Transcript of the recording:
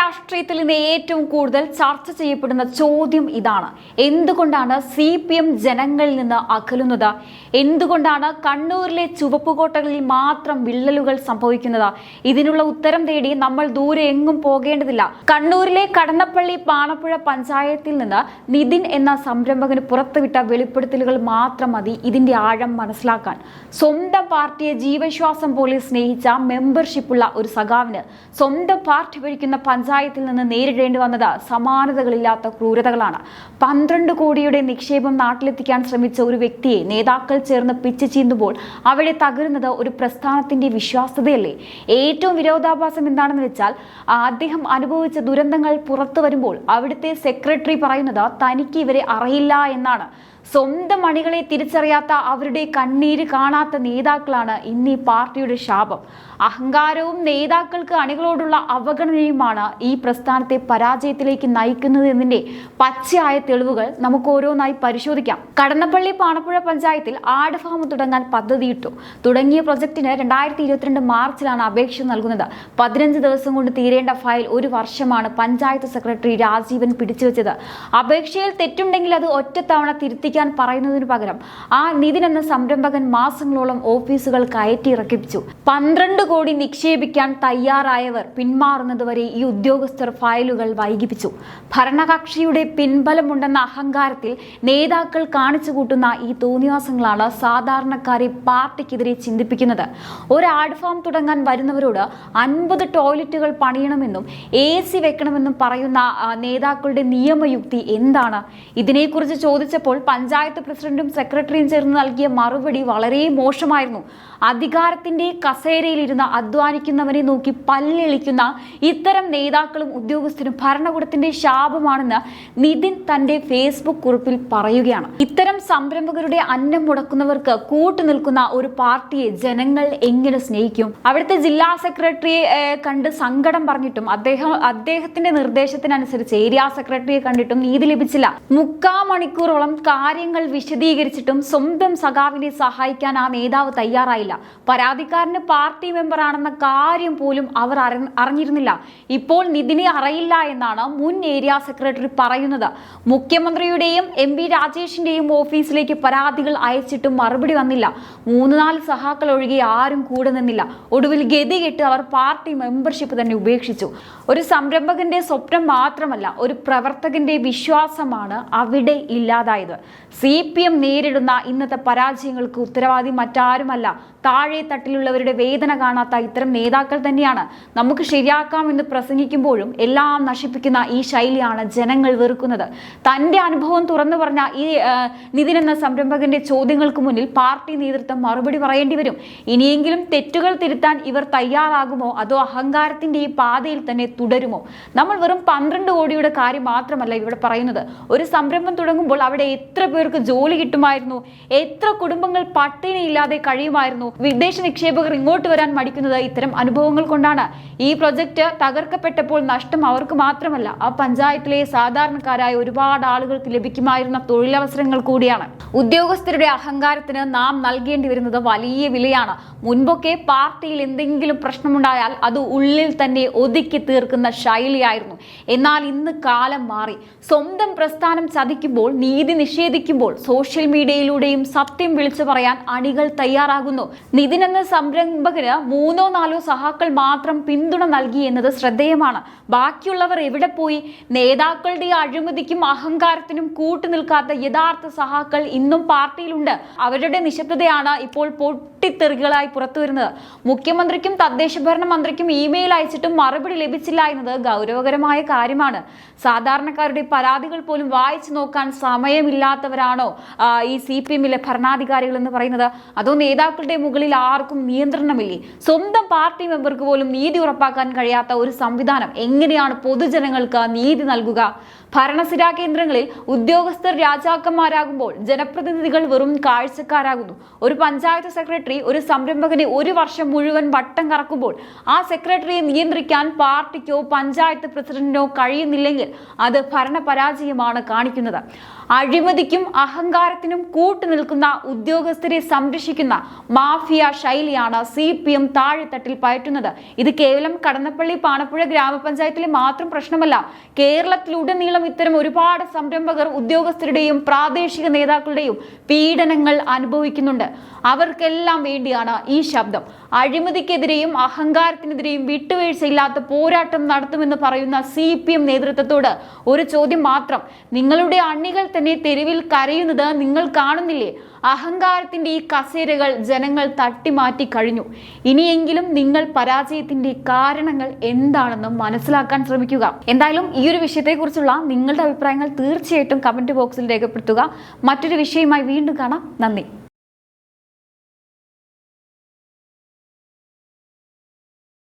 രാഷ്ട്രീയത്തിൽ ഇന്ന് ഏറ്റവും കൂടുതൽ ചർച്ച ചെയ്യപ്പെടുന്ന ചോദ്യം ഇതാണ്: എന്തുകൊണ്ടാണ് CPM ജനങ്ങളിൽ നിന്ന് അകലുന്നത്? എന്തുകൊണ്ടാണ് കണ്ണൂരിലെ ചുവപ്പുകോട്ടകളിൽ മാത്രം വിള്ളലുകൾ സംഭവിക്കുന്നത്? ഇതിനുള്ള ഉത്തരം തേടി നമ്മൾ ദൂരെ എങ്ങും പോകേണ്ടതില്ല. കണ്ണൂരിലെ കടന്നപ്പള്ളി പാണപ്പുഴ പഞ്ചായത്തിൽ നിന്ന് നിതിൻ എന്ന സംരംഭകന് പുറത്തുവിട്ട വെളിപ്പെടുത്തലുകൾ മാത്രം മതി ഇതിന്റെ ആഴം മനസ്സിലാക്കാൻ. സ്വന്തം പാർട്ടിയെ ജീവശ്വാസം പോലെ സ്നേഹിച്ച മെമ്പർഷിപ്പുള്ള ഒരു സഖാവിന് സ്വന്തം പാർട്ടി ഭരിക്കുന്ന പഞ്ചായത്തിൽ നിന്ന് നേരിടേണ്ടി വന്നത് സമാനതകളില്ലാത്ത ക്രൂരതകളാണ്. 12 കോടിയുടെ നിക്ഷേപം നാട്ടിലെത്തിക്കാൻ ശ്രമിച്ച ഒരു വ്യക്തിയെ നേതാക്കൾ ചേർന്ന് പിച്ച് ചീന്തുമ്പോൾ അവിടെ തകരുന്നത് ഒരു പ്രസ്ഥാനത്തിന്റെ വിശ്വാസ്യതയല്ലേ? ഏറ്റവും വിരോധാഭാസം എന്താണെന്ന് വെച്ചാൽ, അദ്ദേഹം അനുഭവിച്ച ദുരന്തങ്ങൾ പുറത്തു വരുമ്പോൾ അവിടുത്തെ സെക്രട്ടറി പറയുന്നത് തനിക്ക് ഇവരെ അറിയില്ല എന്നാണ്. സ്വന്തം അണികളെ തിരിച്ചറിയാത്ത, അവരുടെ കണ്ണീര് കാണാത്ത നേതാക്കളാണ് ഇന്ന് ഈ പാർട്ടിയുടെ ശാപം. അഹങ്കാരവും നേതാക്കൾക്ക് അണികളോടുള്ള അവഗണനയുമാണ് ഈ പ്രസ്ഥാനത്തെ പരാജയത്തിലേക്ക് നയിക്കുന്നത് എന്നതിന്റെ പച്ചയായ തെളിവുകൾ നമുക്ക് ഓരോന്നായി പരിശോധിക്കാം. കടന്നപ്പള്ളി പാണപ്പുഴ പഞ്ചായത്തിൽ ആട് ഫാം തുടങ്ങാൻ പദ്ധതിയിട്ടു. തുടങ്ങിയ പ്രൊജക്ടിന് 2022 മാർച്ചിലാണ് അപേക്ഷ നൽകുന്നത്. 15 ദിവസം കൊണ്ട് തീരേണ്ട ഫയൽ 1 വർഷമാണ് പഞ്ചായത്ത് സെക്രട്ടറി രാജീവൻ പിടിച്ചുവെച്ചത്. അപേക്ഷയിൽ തെറ്റുണ്ടെങ്കിൽ അത് ഒറ്റത്തവണ തിരുത്തിക്കാൻ പറയുന്നതിനു പകരം നിതിൻ എന്ന സംരംഭകൻ മാസങ്ങളോളം ഓഫീസുകൾ കയറ്റിയിറക്കിപ്പിച്ചു. 12 കോടി നിക്ഷേപിക്കാൻ തയ്യാറായവർ പിന്മാറുന്നതുവരെ ഈ ഉദ്യോഗസ്ഥർ ഫയലുകൾ വൈകിപ്പിച്ചു. ഭരണകക്ഷിയുടെ പിൻബലമുണ്ടെന്ന അഹങ്കാരത്തിൽ നേതാക്കൾ കാണിച്ചു കൂട്ടുന്ന ഈ തോന്നിവാസങ്ങളാണ് സാധാരണക്കാരെ പാർട്ടിക്കെതിരെ ചിന്തിപ്പിക്കുന്നത്. ഒരു ആട് ഫാം തുടങ്ങാൻ വരുന്നവരോട് 50 ടോയ്ലറ്റുകൾ പണിയണമെന്നും AC വെക്കണമെന്നും പറയുന്ന നേതാക്കളുടെ നിയമയുക്തി എന്താണ്? ഇതിനെക്കുറിച്ച് ചോദിച്ചപ്പോൾ പഞ്ചായത്ത് പ്രസിഡന്റും സെക്രട്ടറിയും ചേർന്ന് നൽകിയ മറുപടി വളരെ മോശമായിരുന്നു. അധികാരത്തിന്റെ കസേരയിലിരുന്ന് അധ്വാനിക്കുന്നവനെ നോക്കി പല്ലെളിക്കുന്ന ഇത്തരം നേതാക്കളും ഉദ്യോഗസ്ഥരും ഭരണകൂടത്തിന്റെ ശാപമാണെന്ന് നിതിൻ തന്റെ ഫേസ്ബുക്ക് കുറിപ്പിൽ പറയുകയാണ്. ഇത്തരം സംരംഭകരുടെ അന്നം മുടക്കുന്നവർക്ക് കൂട്ടുനിൽക്കുന്ന ഒരു പാർട്ടിയെ ജനങ്ങൾ എങ്ങനെ സ്നേഹിക്കും? അവിടുത്തെ ജില്ലാ സെക്രട്ടറിയെ കണ്ട് സങ്കടം പറഞ്ഞിട്ടും അദ്ദേഹത്തിന്റെ നിർദ്ദേശത്തിനനുസരിച്ച് ഏരിയ സെക്രട്ടറിയെ കണ്ടിട്ടും നീതി ലഭിച്ചില്ല. 3/4 മണിക്കൂറോളം കാര്യങ്ങൾ വിശദീകരിച്ചിട്ടും സ്വന്തം സഖാവിനെ സഹായിക്കാൻ ആ നേതാവ് തയ്യാറായില്ല. പരാതിക്കാരന് പാർട്ടി മെമ്പർ ആണെന്ന കാര്യം പോലും അവർ അറിഞ്ഞിരുന്നില്ല. ഇപ്പോൾ നിതിനെ അറിയില്ല എന്നാണ് മുൻ ഏരിയ സെക്രട്ടറി പറയുന്നത്. മുഖ്യമന്ത്രിയുടെയും MP രാജേഷിന്റെയും ഓഫീസിലേക്ക് പരാതികൾ അയച്ചിട്ടും മറുപടി വന്നില്ല. 3-4 സഹാക്കൾ ഒഴികെ ആരും കൂടെ നിന്നില്ല. ഒടുവിൽ ഗതികെട്ട് അവർ പാർട്ടി മെമ്പർഷിപ്പ് തന്നെ ഉപേക്ഷിച്ചു. ഒരു സംരംഭകന്റെ സ്വപ്നം മാത്രമല്ല, ഒരു പ്രവർത്തകന്റെ വിശ്വാസമാണ് അവിടെ ഇല്ലാതായത്. CPM നേരിടുന്ന ഇന്നത്തെ പരാജയങ്ങൾക്ക് ഉത്തരവാദി മറ്റാരുമല്ല, താഴെ തട്ടിലുള്ളവരുടെ വേദന കാണാത്ത ഇത്തരം നേതാക്കൾ തന്നെയാണ്. നമുക്ക് ശരിയാക്കാമെന്ന് പ്രസംഗിക്കുമ്പോഴും എല്ലാം നശിപ്പിക്കുന്ന ഈ ശൈലിയാണ് ജനങ്ങൾ വെറുക്കുന്നത്. തന്റെ അനുഭവം തുറന്നു പറഞ്ഞ ഈ നിതിൻ എന്ന സംരംഭകന്റെ ചോദ്യങ്ങൾക്ക് മുന്നിൽ പാർട്ടി നേതൃത്വം മറുപടി പറയേണ്ടി വരും. ഇനിയെങ്കിലും തെറ്റുകൾ തിരുത്താൻ ഇവർ തയ്യാറാകുമോ, അതോ അഹങ്കാരത്തിന്റെ ഈ പാതയിൽ തന്നെ തുടരുമോ? നമ്മൾ വെറും 12 കോടിയുടെ കാര്യം മാത്രമല്ല ഇവിടെ പറയുന്നത്. ഒരു സംരംഭം തുടങ്ങുമ്പോൾ അവിടെ എത്ര പേർക്ക് ജോലി കിട്ടുമായിരുന്നു, എത്ര കുടുംബങ്ങൾ പട്ടിണിയില്ലാതെ കഴിയുമായിരുന്നു. വിദേശ നിക്ഷേപകർ ഇങ്ങോട്ട് വരാൻ മടിക്കുന്നത് ഇത്തരം അനുഭവങ്ങൾ കൊണ്ടാണ്. ഈ പ്രൊജക്ട് തകർക്കപ്പെട്ടപ്പോൾ നഷ്ടം അവർക്ക് മാത്രമല്ല, ആ പഞ്ചായത്തിലെ സാധാരണക്കാരായ ഒരുപാട് ആളുകൾക്ക് ലഭിക്കുമായിരുന്ന തൊഴിലവസരങ്ങൾ കൂടിയാണ്. ഉദ്യോഗസ്ഥരുടെ അഹങ്കാരത്തിന് നാം നൽകേണ്ടി വരുന്നത് വലിയ വിലയാണ്. മുൻപൊക്കെ പാർട്ടിയിൽ എന്തെങ്കിലും പ്രശ്നമുണ്ടായാൽ അത് ഉള്ളിൽ തന്നെ ഒതുക്കി തീർക്കുന്ന ശൈലിയായിരുന്നു. എന്നാൽ ഇന്ന് കാലം മാറി. സ്വന്തം പ്രസ്ഥാനം ചതിക്കുമ്പോൾ, നീതി നിഷേധിക്കുമ്പോൾ സോഷ്യൽ മീഡിയയിലൂടെയും സത്യം വിളിച്ചു പറയാൻ അണികൾ തയ്യാറാകുന്നു. നിതിൻ എന്ന സംരംഭകന് 3-4 സഹാക്കൾ മാത്രം പിന്തുണ നൽകി എന്നത് ശ്രദ്ധേയമാണ്. ബാക്കിയുള്ളവർ എവിടെ പോയി? നേതാക്കളുടെ അഴിമതിക്കും അഹങ്കാരത്തിനും കൂട്ടുനിൽക്കാത്ത യഥാർത്ഥ സഹാക്കൾ ഇന്നും പാർട്ടിയിലുണ്ട്. അവരുടെ നിശബ്ദതയാണ് ഇപ്പോൾ പൊട്ടിത്തെറികളായി പുറത്തു വരുന്നത്. മുഖ്യമന്ത്രിക്കും തദ്ദേശ ഭരണ മന്ത്രിക്കും ഇമെയിൽ അയച്ചിട്ടും മറുപടി ലഭിച്ചില്ല എന്നത് ഗൗരവകരമായ കാര്യമാണ്. സാധാരണക്കാരുടെ പരാതികൾ പോലും വായിച്ചു നോക്കാൻ സമയമില്ലാത്തവരാണോ ഈ CPM-ലെ ഭരണാധികാരികൾ എന്ന് പറയുന്നത്? അതോ നേതാക്കളുടെ മുകളിൽ ആർക്കും നിയന്ത്രണമില്ലേ? സ്വന്തം പാർട്ടി മെമ്പർക്ക് പോലും നീതി ഉറപ്പാക്കാൻ കഴിയാത്ത ഒരു സംവിധാനം എങ്ങനെയാണ് പൊതുജനങ്ങൾക്ക് നീതി നൽകുക? ഭരണസിരാ കേന്ദ്രങ്ങളിൽ ഉദ്യോഗസ്ഥർ രാജാക്കന്മാരാകുമ്പോൾ ജനപ്രതിനിധികൾ വെറും കാഴ്ചക്കാരാകുന്നു. ഒരു പഞ്ചായത്ത് സെക്രട്ടറി ഒരു സംരംഭകനെ 1 വർഷം മുഴുവൻ വട്ടം കറക്കുമ്പോൾ ആ സെക്രട്ടറിയെ നിയന്ത്രിക്കാൻ പാർട്ടിക്കോ പഞ്ചായത്ത് പ്രസിഡന്റിനോ കഴിയുന്നില്ലെങ്കിൽ അത് ഭരണപരാജയമാണ് കാണിക്കുന്നത്. അഴിമതിക്കും അഹങ്കാരത്തിനും കൂട്ടുനിൽക്കുന്ന ഉദ്യോഗസ്ഥരെ സംരക്ഷിക്കുന്ന മാഫിയ ശൈലിയാണ് CPM താഴെത്തട്ടിൽ പയറ്റുന്നത്. ഇത് കേവലം കടന്നപ്പള്ളി പാണപ്പുഴ ഗ്രാമ ഗ്രാമപഞ്ചായത്തിലെ മാത്രം പ്രശ്നമല്ല. കേരളത്തിലുടനീളം ഇത്തരം ഒരുപാട് സംരംഭകർ ഉദ്യോഗസ്ഥരുടെയും പ്രാദേശിക നേതാക്കളുടെയും പീഡനങ്ങൾ അനുഭവിക്കുന്നുണ്ട്. അവർക്കെല്ലാം വേണ്ടിയാണ് ഈ ശബ്ദം. അഴിമതിക്കെതിരെയും അഹങ്കാരത്തിനെതിരെയും വിട്ടുവീഴ്ചയില്ലാത്ത പോരാട്ടം നടത്തുമെന്ന് പറയുന്ന CPM നേതൃത്വത്തോട് ഒരു ചോദ്യം മാത്രം. നിങ്ങളുടെ അണികൾ തന്നെ തെരുവിൽ കരയുന്നത് നിങ്ങൾ കാണുന്നില്ലേ? അഹങ്കാരത്തിന്റെ ഈ കസേരകൾ ജനങ്ങൾ തട്ടിമാറ്റി കഴിഞ്ഞു. ഇനിയെങ്കിലും നിങ്ങൾ പരാജയത്തിന്റെ കാരണങ്ങൾ എന്താണെന്ന് മനസ്സിലാക്കാൻ ശ്രമിക്കുക. എന്തായാലും ഈ ഒരു വിഷയത്തെക്കുറിച്ചുള്ള നിങ്ങളുടെ അഭിപ്രായങ്ങൾ തീർച്ചയായിട്ടും കമന്റ് ബോക്സിൽ രേഖപ്പെടുത്തുക. മറ്റൊരു വിഷയമായി വീണ്ടും കാണാം. നന്ദി.